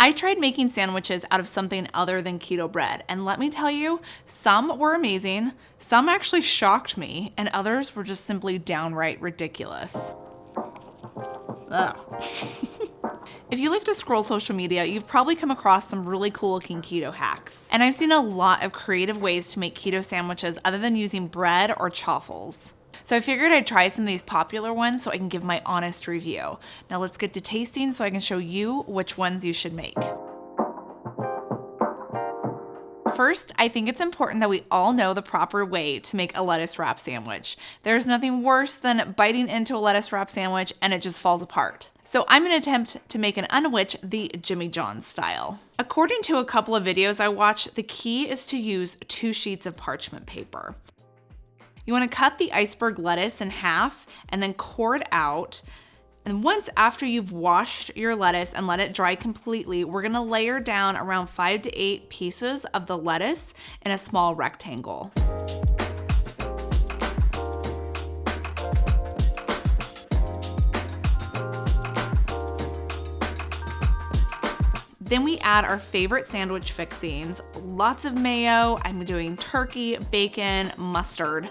I tried making sandwiches out of something other than keto bread, and let me tell you, some were amazing, some actually shocked me, and others were just simply downright ridiculous. Ugh. If you like to scroll social media, you've probably come across some really cool looking keto hacks. And I've seen a lot of creative ways to make keto sandwiches other than using bread or chaffles. So I figured I'd try some of these popular ones so I can give my honest review. Now let's get to tasting so I can show you which ones you should make. First, I think it's important that we all know the proper way to make a lettuce wrap sandwich. There's nothing worse than biting into a lettuce wrap sandwich and it just falls apart. So I'm going to attempt to make an unwich the Jimmy John's style. According to a couple of videos I watched, the key is to use 2 sheets of parchment paper. You want to cut the iceberg lettuce in half and then core it out. And once after you've washed your lettuce and let it dry completely, we're going to layer down around 5 to 8 pieces of the lettuce in a small rectangle. Then we add our favorite sandwich fixings, lots of mayo. I'm doing turkey, bacon, mustard.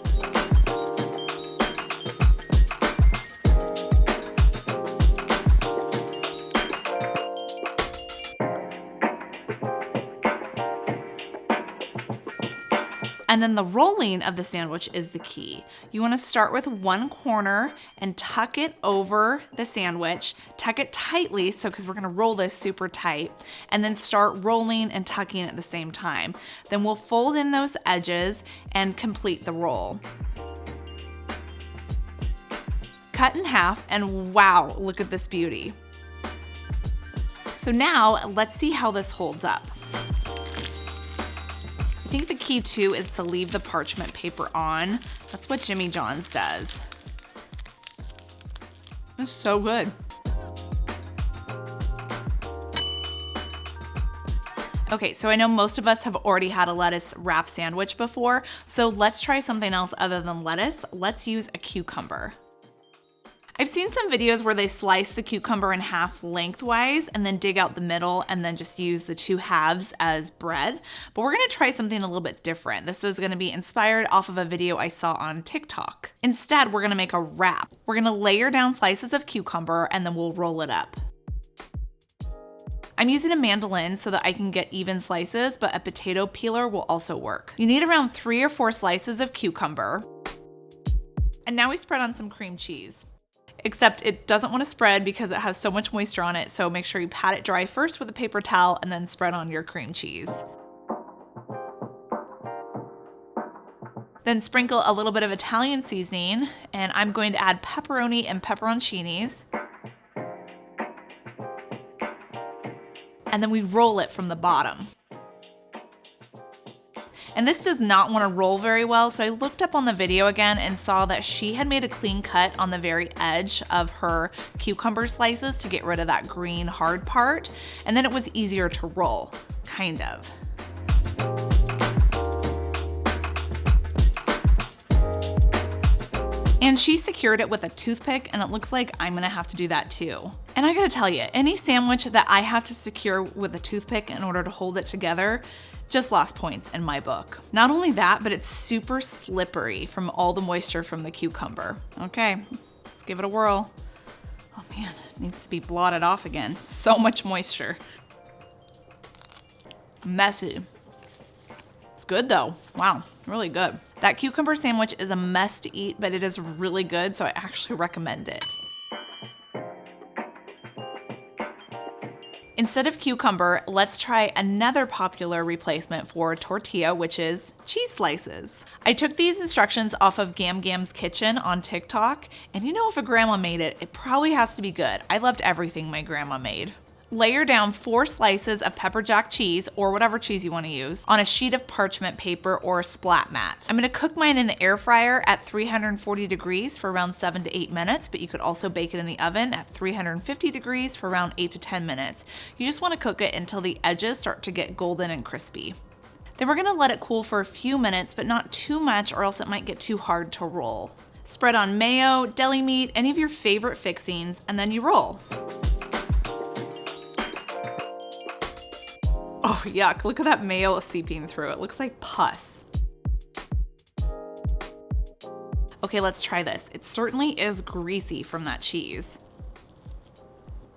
And then the rolling of the sandwich is the key. You want to start with one corner and tuck it over the sandwich. Tuck it tightly, because we're going to roll this super tight, and then start rolling and tucking at the same time. Then we'll fold in those edges and complete the roll. Cut in half, and wow, look at this beauty. So now let's see how this holds up. I think the key too is to leave the parchment paper on. That's what Jimmy John's does. It's so good. Okay, so I know most of us have already had a lettuce wrap sandwich before, so let's try something else other than lettuce. Let's use a cucumber. I've seen some videos where they slice the cucumber in half lengthwise and then dig out the middle and then just use the 2 halves as bread. But we're gonna try something a little bit different. This is gonna be inspired off of a video I saw on TikTok. Instead, we're gonna make a wrap. We're gonna layer down slices of cucumber and then we'll roll it up. I'm using a mandolin so that I can get even slices, but a potato peeler will also work. You need around 3 or 4 slices of cucumber. And now we spread on some cream cheese. Except it doesn't want to spread because it has so much moisture on it, so make sure you pat it dry first with a paper towel and then spread on your cream cheese. Then sprinkle a little bit of Italian seasoning, and I'm going to add pepperoni and pepperoncinis. And then we roll it from the bottom. And this does not want to roll very well, so I looked up on the video again and saw that she had made a clean cut on the very edge of her cucumber slices to get rid of that green hard part, and then it was easier to roll, kind of. And she secured it with a toothpick, and it looks like I'm gonna have to do that too. And I gotta tell you, any sandwich that I have to secure with a toothpick in order to hold it together just lost points in my book. Not only that, but it's super slippery from all the moisture from the cucumber. Okay, let's give it a whirl. Oh man, it needs to be blotted off again. So much moisture. Messy. It's good though. Wow, really good. That cucumber sandwich is a mess to eat, but it is really good, so I actually recommend it. Instead of cucumber, let's try another popular replacement for tortilla, which is cheese slices. I took these instructions off of Gam Gam's Kitchen on TikTok, and you know, if a grandma made it, it probably has to be good. I loved everything my grandma made. Layer down 4 slices of pepper jack cheese, or whatever cheese you want to use, on a sheet of parchment paper or a splat mat. I'm going to cook mine in the air fryer at 340 degrees for around 7 to 8 minutes, but you could also bake it in the oven at 350 degrees for around 8 to 10 minutes. You just want to cook it until the edges start to get golden and crispy. Then we're going to let it cool for a few minutes, but not too much or else it might get too hard to roll. Spread on mayo, deli meat, any of your favorite fixings, and then you roll. Oh, yuck. Look at that mayo seeping through. It looks like pus. Okay, let's try this. It certainly is greasy from that cheese.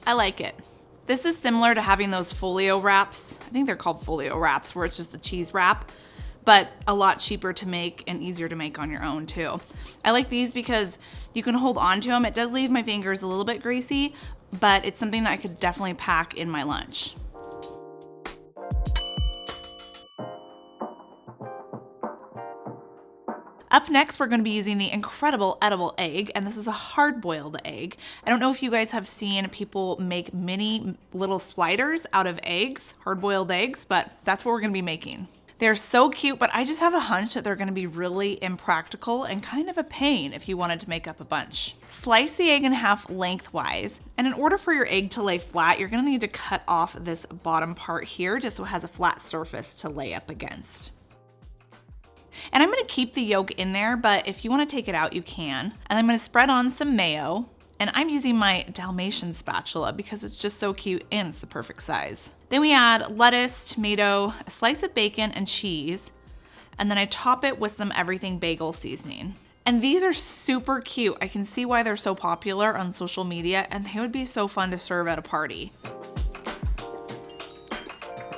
I like it. This is similar to having those folio wraps. I think they're called folio wraps, where it's just a cheese wrap, but a lot cheaper to make and easier to make on your own too. I like these because you can hold on to them. It does leave my fingers a little bit greasy, but it's something that I could definitely pack in my lunch. Up next, we're going to be using the incredible edible egg, and this is a hard-boiled egg. I don't know if you guys have seen people make mini little sliders out of eggs, hard-boiled eggs, but that's what we're going to be making. They're so cute, but I just have a hunch that they're going to be really impractical and kind of a pain if you wanted to make up a bunch. Slice the egg in half lengthwise, and in order for your egg to lay flat, you're going to need to cut off this bottom part here just so it has a flat surface to lay up against. And I'm gonna keep the yolk in there, but if you wanna take it out, you can. And I'm gonna spread on some mayo, and I'm using my Dalmatian spatula because it's just so cute and it's the perfect size. Then we add lettuce, tomato, a slice of bacon, and cheese. And then I top it with some everything bagel seasoning. And these are super cute. I can see why they're so popular on social media, and they would be so fun to serve at a party.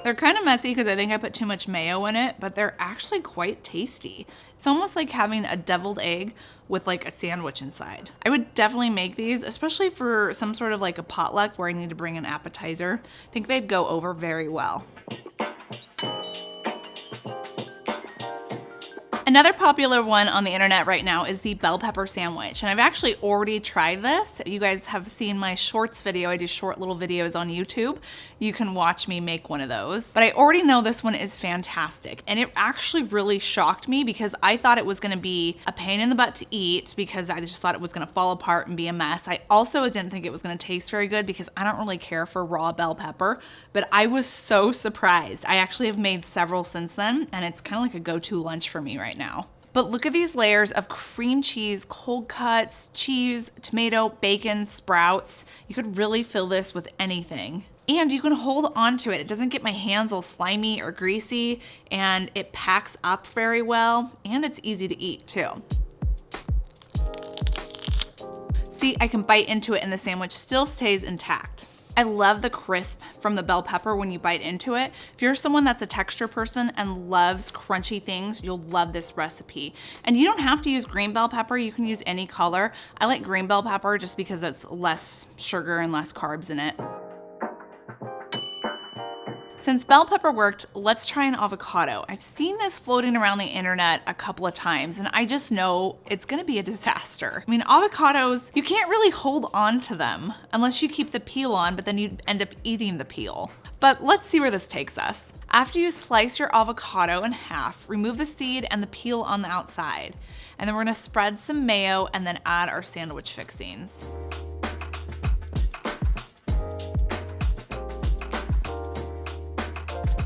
They're kind of messy because I think I put too much mayo in it, but they're actually quite tasty. It's almost like having a deviled egg with like a sandwich inside. I would definitely make these, especially for some sort of like a potluck where I need to bring an appetizer. I think they'd go over very well. Another popular one on the internet right now is the bell pepper sandwich, and I've actually already tried this. You guys have seen my shorts video. I do short little videos on YouTube. You can watch me make one of those. But I already know this one is fantastic, and it actually really shocked me because I thought it was gonna be a pain in the butt to eat because I just thought it was gonna fall apart and be a mess. I also didn't think it was gonna taste very good because I don't really care for raw bell pepper, but I was so surprised. I actually have made several since then, and it's kind of like a go-to lunch for me right now. But look at these layers of cream cheese, cold cuts, cheese, tomato, bacon, sprouts. You could really fill this with anything. And you can hold on to it. It doesn't get my hands all slimy or greasy, and it packs up very well, and it's easy to eat too. See, I can bite into it and the sandwich still stays intact. I love the crisp from the bell pepper when you bite into it. If you're someone that's a texture person and loves crunchy things, you'll love this recipe. And you don't have to use green bell pepper, you can use any color. I like green bell pepper just because it's less sugar and less carbs in it. Since bell pepper worked, let's try an avocado. I've seen this floating around the internet a couple of times, and I just know it's gonna be a disaster. I mean, avocados, you can't really hold on to them unless you keep the peel on, but then you end up eating the peel. But let's see where this takes us. After you slice your avocado in half, remove the seed and the peel on the outside. And then we're gonna spread some mayo and then add our sandwich fixings.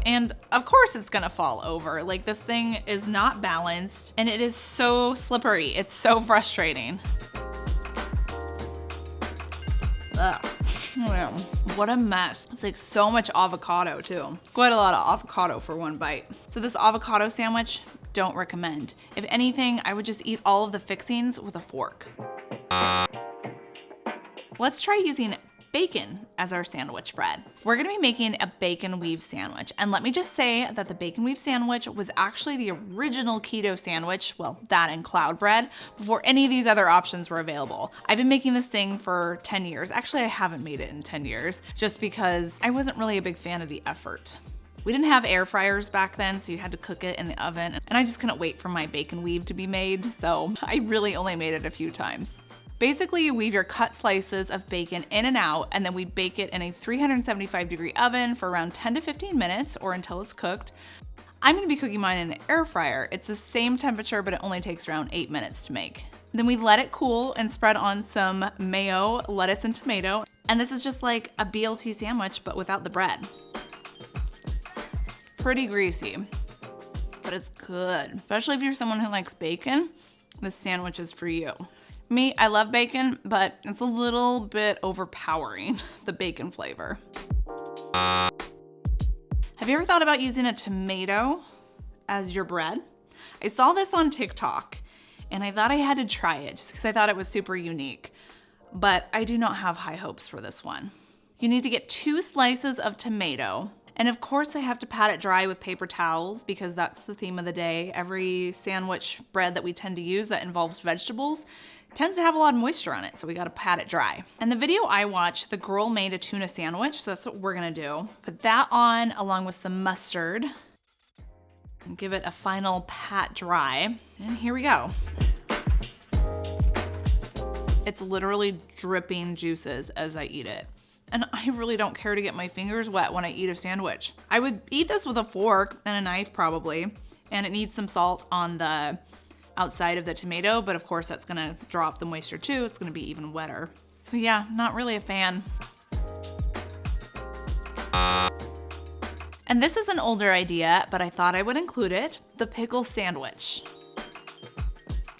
And of course it's gonna fall over. Like, this thing is not balanced and it is so slippery. It's so frustrating. Ugh. What a mess. It's like so much avocado too. Quite a lot of avocado for one bite. So this avocado sandwich, don't recommend. If anything, I would just eat all of the fixings with a fork. Let's try using bacon as our sandwich bread. We're gonna be making a bacon weave sandwich. And let me just say that the bacon weave sandwich was actually the original keto sandwich, well, that and cloud bread, before any of these other options were available. I've been making this thing for 10 years. Actually, I haven't made it in 10 years, just because I wasn't really a big fan of the effort. We didn't have air fryers back then, so you had to cook it in the oven, and I just couldn't wait for my bacon weave to be made, so I really only made it a few times. Basically, you weave your cut slices of bacon in and out, and then we bake it in a 375-degree oven for around 10 to 15 minutes or until it's cooked. I'm gonna be cooking mine in the air fryer. It's the same temperature, but it only takes around 8 minutes to make. Then we let it cool and spread on some mayo, lettuce, and tomato. And this is just like a BLT sandwich, but without the bread. Pretty greasy, but it's good. Especially if you're someone who likes bacon, this sandwich is for you. Me, I love bacon, but it's a little bit overpowering, the bacon flavor. Have Have you ever thought about using a tomato as your bread? I saw this on TikTok and I thought I had to try it just because I thought it was super unique, but I do not have high hopes for this one. You need to get 2 slices of tomato. And of course I have to pat it dry with paper towels because that's the theme of the day. Every sandwich bread that we tend to use that involves vegetables tends to have a lot of moisture on it, so we gotta pat it dry. And the video I watched, the girl made a tuna sandwich, so that's what we're gonna do. Put that on along with some mustard and give it a final pat dry. And here we go. It's literally dripping juices as I eat it. And I really don't care to get my fingers wet when I eat a sandwich. I would eat this with a fork and a knife probably, and it needs some salt on the outside of the tomato, but of course that's gonna drop the moisture too. It's gonna be even wetter. So yeah, not really a fan. And this is an older idea, but I thought I would include it, the pickle sandwich.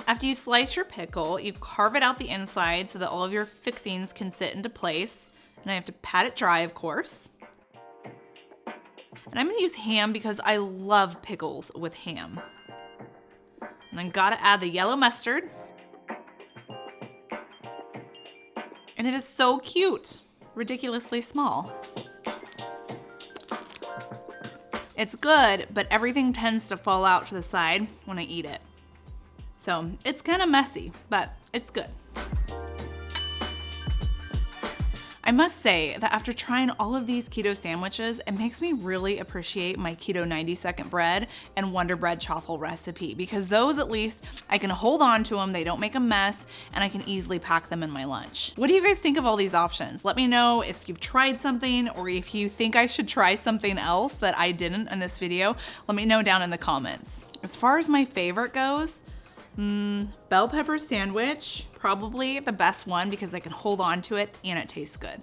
After you slice your pickle, you carve it out the inside so that all of your fixings can sit into place. And I have to pat it dry, of course. And I'm gonna use ham because I love pickles with ham. And then gotta add the yellow mustard. And it is so cute, ridiculously small. It's good, but everything tends to fall out to the side when I eat it. So it's kind of messy, but it's good. I must say that after trying all of these keto sandwiches, it makes me really appreciate my keto 90-second bread and Wonder Bread chaffle recipe, because those at least I can hold on to them, they don't make a mess, and I can easily pack them in my lunch. What do you guys think of all these options? Let me know if you've tried something or if you think I should try something else that I didn't in this video. Let me know down in the comments. As far as my favorite goes, bell pepper sandwich, probably the best one because I can hold on to it and it tastes good.